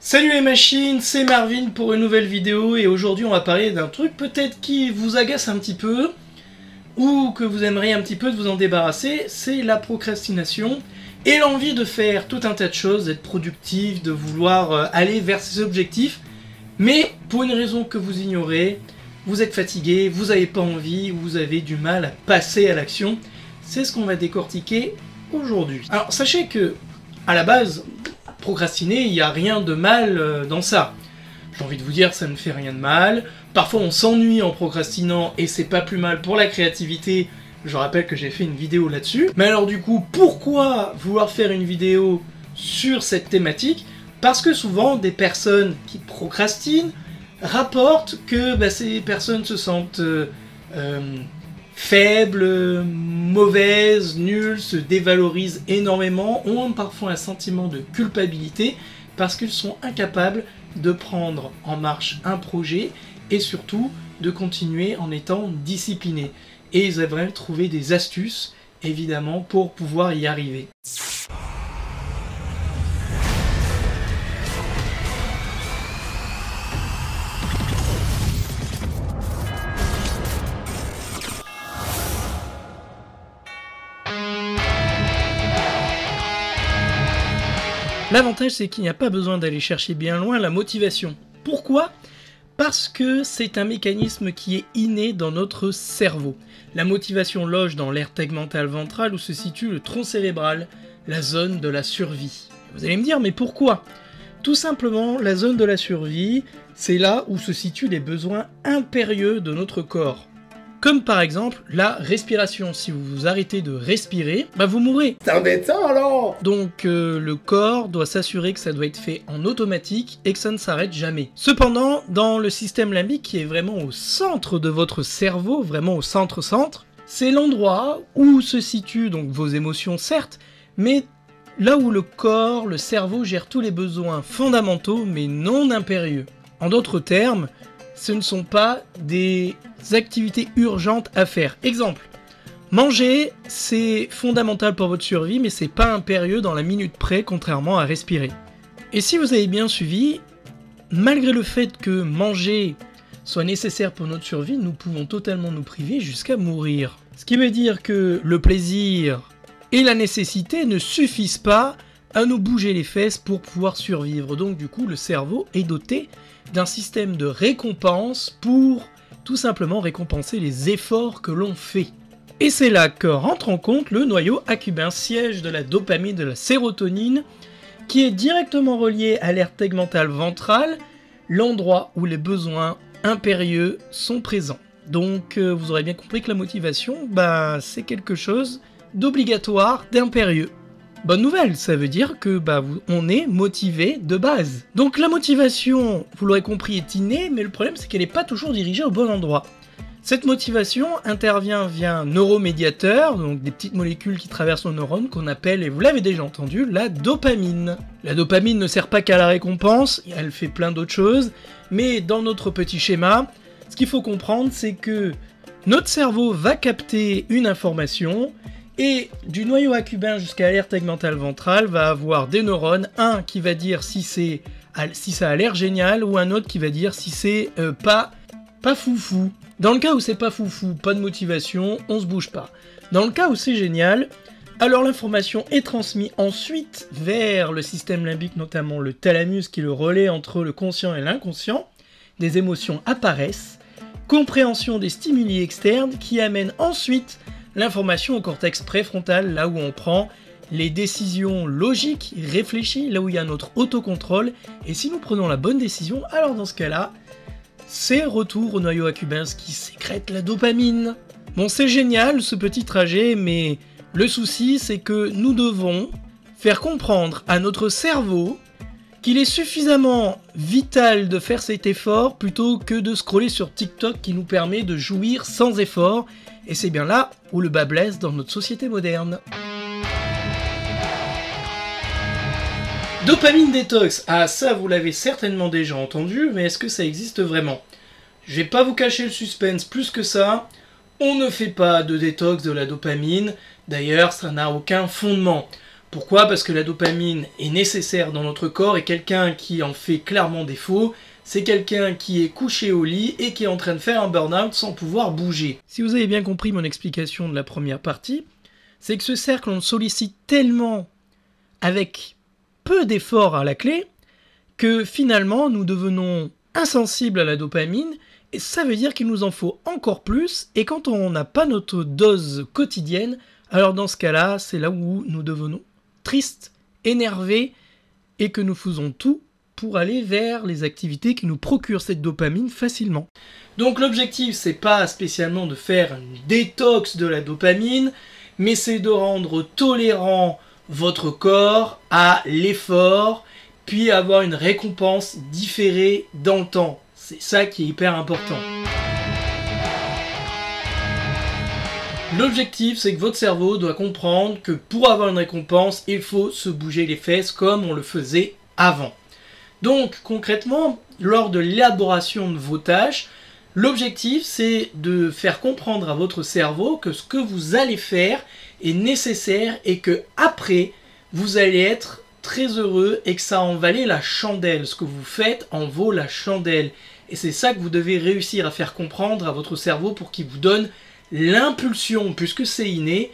Salut les machines, c'est Marvin pour une nouvelle vidéo et aujourd'hui on va parler d'un truc peut-être qui vous agace un petit peu ou que vous aimeriez un petit peu vous en débarrasser, c'est la procrastination et l'envie de faire tout un tas de choses, d'être productif, de vouloir aller vers ses objectifs, mais pour une raison que vous ignorez, vous êtes fatigué, vous n'avez pas envie, vous avez du mal à passer à l'action. C'est ce qu'on va décortiquer aujourd'hui. Alors sachez que, à la base, procrastiner, il n'y a rien de mal dans ça. J'ai envie de vous dire, ça ne fait rien de mal. Parfois on s'ennuie en procrastinant et c'est pas plus mal pour la créativité. Je rappelle que j'ai fait une vidéo là-dessus. Mais alors du coup, pourquoi vouloir faire une vidéo sur cette thématique? Parce que souvent, des personnes qui procrastinent rapportent que ces personnes se sentent faibles, mauvaises, nulles, se dévalorisent énormément, ont parfois un sentiment de culpabilité parce qu'ils sont incapables de prendre en marche un projet et surtout de continuer en étant disciplinés. Et ils aimeraient trouver des astuces, évidemment, pour pouvoir y arriver. L'avantage, c'est qu'il n'y a pas besoin d'aller chercher bien loin la motivation. Pourquoi ? Parce que c'est un mécanisme qui est inné dans notre cerveau. La motivation loge dans l'aire tegmentale ventrale où se situe le tronc cérébral, la zone de la survie. Vous allez me dire, mais pourquoi ? Tout simplement, la zone de la survie, c'est là où se situent les besoins impérieux de notre corps. Comme par exemple la respiration. Si vous vous arrêtez de respirer, vous mourrez. C'est embêtant alors. Donc le corps doit s'assurer que ça doit être fait en automatique et que ça ne s'arrête jamais. Cependant, dans le système limbique qui est vraiment au centre de votre cerveau, vraiment au centre-centre, c'est l'endroit où se situent donc vos émotions certes, mais là où le corps, le cerveau gère tous les besoins fondamentaux mais non impérieux. En d'autres termes, ce ne sont pas des activités urgentes à faire. Exemple, manger, c'est fondamental pour votre survie, mais c'est pas impérieux dans la minute près, contrairement à respirer. Et si vous avez bien suivi, malgré le fait que manger soit nécessaire pour notre survie, nous pouvons totalement nous priver jusqu'à mourir. Ce qui veut dire que le plaisir et la nécessité ne suffisent pas à nous bouger les fesses pour pouvoir survivre. Donc du coup, le cerveau est doté d'un système de récompense pour tout simplement récompenser les efforts que l'on fait. Et c'est là que rentre en compte le noyau accumbens, siège de la dopamine, de la sérotonine, qui est directement relié à l'aire tegmentale ventrale, l'endroit où les besoins impérieux sont présents. Donc vous aurez bien compris que la motivation, c'est quelque chose d'obligatoire, d'impérieux. Bonne nouvelle, ça veut dire que on est motivé de base. Donc la motivation, vous l'aurez compris, est innée, mais le problème c'est qu'elle n'est pas toujours dirigée au bon endroit. Cette motivation intervient via un neuromédiateur, donc des petites molécules qui traversent nos neurones qu'on appelle, et vous l'avez déjà entendu, la dopamine. La dopamine ne sert pas qu'à la récompense, elle fait plein d'autres choses, mais dans notre petit schéma, ce qu'il faut comprendre c'est que notre cerveau va capter une information, et du noyau accumbens jusqu'à l'aire tegmentale ventrale va avoir des neurones, un qui va dire si ça a l'air génial, ou un autre qui va dire si c'est pas foufou. Dans le cas où c'est pas foufou, pas de motivation, on se bouge pas. Dans le cas où c'est génial, alors l'information est transmise ensuite vers le système limbique, notamment le thalamus qui est le relais entre le conscient et l'inconscient, des émotions apparaissent, compréhension des stimuli externes qui amènent ensuite l'information au cortex préfrontal, là où on prend les décisions logiques, réfléchies, là où il y a notre autocontrôle, et si nous prenons la bonne décision, alors dans ce cas-là, c'est retour au noyau accumbens qui sécrète la dopamine. Bon, c'est génial ce petit trajet, mais le souci c'est que nous devons faire comprendre à notre cerveau qu'il est suffisamment vital de faire cet effort plutôt que de scroller sur TikTok qui nous permet de jouir sans effort. Et c'est bien là où le bas blesse dans notre société moderne. Dopamine détox. Ah ça vous l'avez certainement déjà entendu, mais est-ce que ça existe vraiment? Je vais pas vous cacher le suspense plus que ça. On ne fait pas de détox de la dopamine. D'ailleurs, ça n'a aucun fondement. Pourquoi? Parce que la dopamine est nécessaire dans notre corps et quelqu'un qui en fait clairement défaut, c'est quelqu'un qui est couché au lit et qui est en train de faire un burn-out sans pouvoir bouger. Si vous avez bien compris mon explication de la première partie, c'est que ce cercle, on le sollicite tellement avec peu d'efforts à la clé que finalement nous devenons insensibles à la dopamine et ça veut dire qu'il nous en faut encore plus et quand on n'a pas notre dose quotidienne, alors dans ce cas-là, c'est là où nous devenons tristes, énervés et que nous faisons tout pour aller vers les activités qui nous procurent cette dopamine facilement. Donc l'objectif, c'est pas spécialement de faire une détox de la dopamine, mais c'est de rendre tolérant votre corps à l'effort, puis avoir une récompense différée dans le temps. C'est ça qui est hyper important. L'objectif, c'est que votre cerveau doit comprendre que pour avoir une récompense, il faut se bouger les fesses comme on le faisait avant. Donc concrètement, lors de l'élaboration de vos tâches, l'objectif c'est de faire comprendre à votre cerveau que ce que vous allez faire est nécessaire et que après vous allez être très heureux et que ça en valait la chandelle. Ce que vous faites en vaut la chandelle. Et c'est ça que vous devez réussir à faire comprendre à votre cerveau pour qu'il vous donne l'impulsion, puisque c'est inné,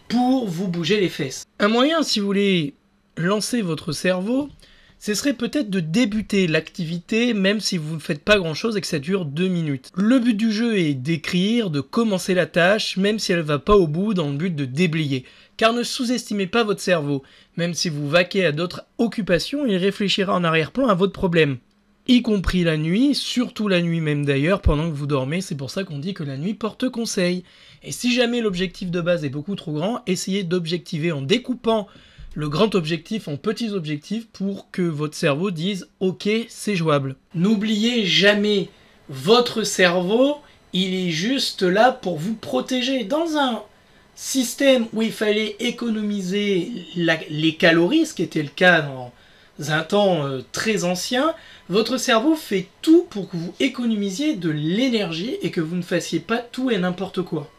pour vous bouger les fesses. Un moyen, si vous voulez lancer votre cerveau, ce serait peut-être de débuter l'activité même si vous ne faites pas grand chose et que ça dure 2 minutes. Le but du jeu est d'écrire, de commencer la tâche, même si elle ne va pas au bout dans le but de déblayer. Car ne sous-estimez pas votre cerveau. Même si vous vaquez à d'autres occupations, il réfléchira en arrière-plan à votre problème. Y compris la nuit, surtout la nuit même d'ailleurs, pendant que vous dormez, c'est pour ça qu'on dit que la nuit porte conseil. Et si jamais l'objectif de base est beaucoup trop grand, essayez d'objectiver en découpant le grand objectif en petits objectifs pour que votre cerveau dise « Ok, c'est jouable ». N'oubliez jamais, votre cerveau, il est juste là pour vous protéger. Dans un système où il fallait économiser les calories, ce qui était le cas dans un temps très ancien, votre cerveau fait tout pour que vous économisiez de l'énergie et que vous ne fassiez pas tout et n'importe quoi.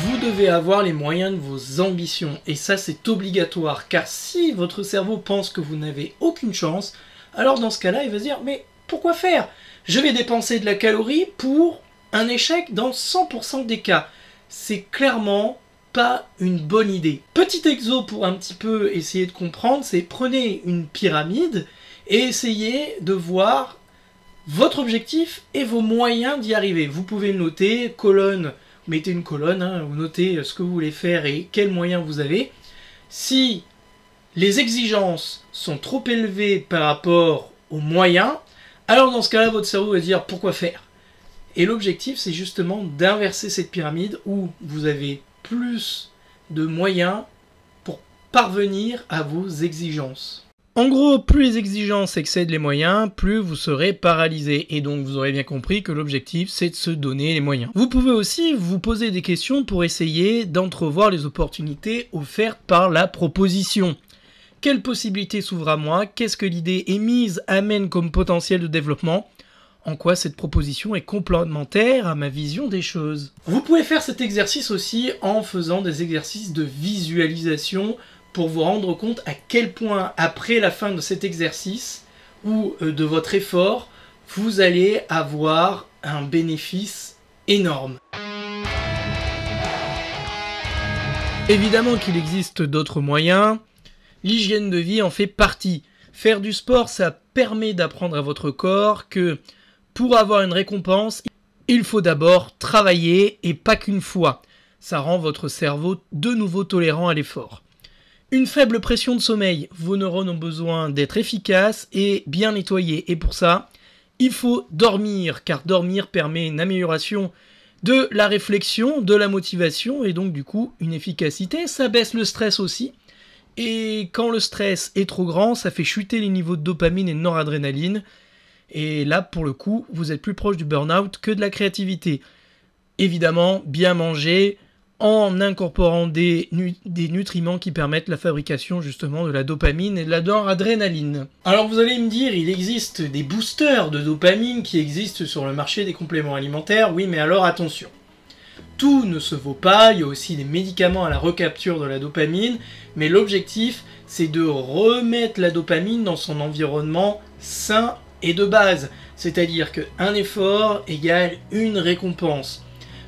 Vous devez avoir les moyens de vos ambitions et ça c'est obligatoire car si votre cerveau pense que vous n'avez aucune chance, alors dans ce cas-là il va se dire mais pourquoi faire? Je vais dépenser de la calorie pour un échec dans 100% des cas. C'est clairement pas une bonne idée. Petit exo pour un petit peu essayer de comprendre, c'est prenez une pyramide et essayez de voir votre objectif et vos moyens d'y arriver. Vous pouvez noter colonne. Vous mettez une colonne, hein, vous notez ce que vous voulez faire et quels moyens vous avez. Si les exigences sont trop élevées par rapport aux moyens, alors dans ce cas-là, votre cerveau va dire pourquoi faire. Et l'objectif, c'est justement d'inverser cette pyramide où vous avez plus de moyens pour parvenir à vos exigences. En gros, plus les exigences excèdent les moyens, plus vous serez paralysé. Et donc vous aurez bien compris que l'objectif, c'est de se donner les moyens. Vous pouvez aussi vous poser des questions pour essayer d'entrevoir les opportunités offertes par la proposition. Quelles possibilités s'ouvrent à moi? Qu'est-ce que l'idée émise amène comme potentiel de développement? En quoi cette proposition est complémentaire à ma vision des choses? Vous pouvez faire cet exercice aussi en faisant des exercices de visualisation pour vous rendre compte à quel point, après la fin de cet exercice ou de votre effort, vous allez avoir un bénéfice énorme. Évidemment qu'il existe d'autres moyens, l'hygiène de vie en fait partie. Faire du sport, ça permet d'apprendre à votre corps que pour avoir une récompense, il faut d'abord travailler et pas qu'une fois. Ça rend votre cerveau de nouveau tolérant à l'effort. Une faible pression de sommeil, vos neurones ont besoin d'être efficaces et bien nettoyés. Et pour ça, il faut dormir, car dormir permet une amélioration de la réflexion, de la motivation et donc du coup une efficacité. Ça baisse le stress aussi. Et quand le stress est trop grand, ça fait chuter les niveaux de dopamine et de noradrénaline. Et là, pour le coup, vous êtes plus proche du burn-out que de la créativité. Évidemment, bien manger en incorporant des nutriments qui permettent la fabrication justement de la dopamine et de la noradrénaline. Alors vous allez me dire, il existe des boosters de dopamine qui existent sur le marché des compléments alimentaires. Oui, mais alors attention. tout ne se vaut pas, il y a aussi des médicaments à la recapture de la dopamine, mais l'objectif c'est de remettre la dopamine dans son environnement sain et de base, c'est-à-dire qu'un effort égale une récompense.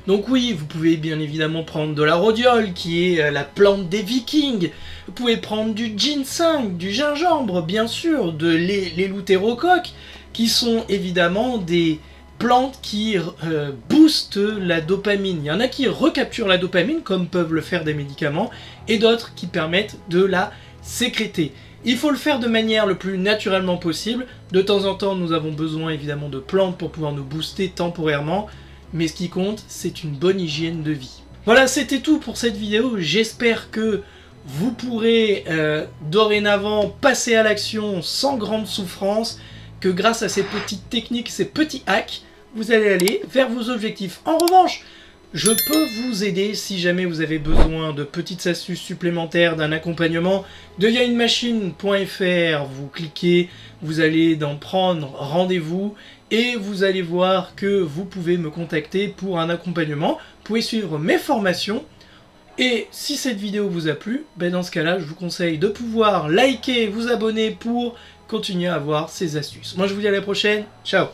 Donc oui, vous pouvez bien évidemment prendre de la rhodiole, qui est la plante des vikings, vous pouvez prendre du ginseng, du gingembre, bien sûr, de l'éleutérocoque, qui sont évidemment des plantes qui boostent la dopamine. Il y en a qui recapturent la dopamine, comme peuvent le faire des médicaments, et d'autres qui permettent de la sécréter. Il faut le faire de manière le plus naturellement possible. De temps en temps, nous avons besoin évidemment de plantes pour pouvoir nous booster temporairement, mais ce qui compte, c'est une bonne hygiène de vie. Voilà, c'était tout pour cette vidéo. J'espère que vous pourrez dorénavant passer à l'action sans grande souffrance, que grâce à ces petites techniques, ces petits hacks, vous allez aller vers vos objectifs. En revanche, je peux vous aider si jamais vous avez besoin de petites astuces supplémentaires, d'un accompagnement. Devianunemachine.fr, vous cliquez, vous allez dans prendre rendez-vous et vous allez voir que vous pouvez me contacter pour un accompagnement. Vous pouvez suivre mes formations. Et si cette vidéo vous a plu, ben dans ce cas-là, je vous conseille de pouvoir liker, vous abonner pour continuer à avoir ces astuces. Moi, je vous dis à la prochaine. Ciao!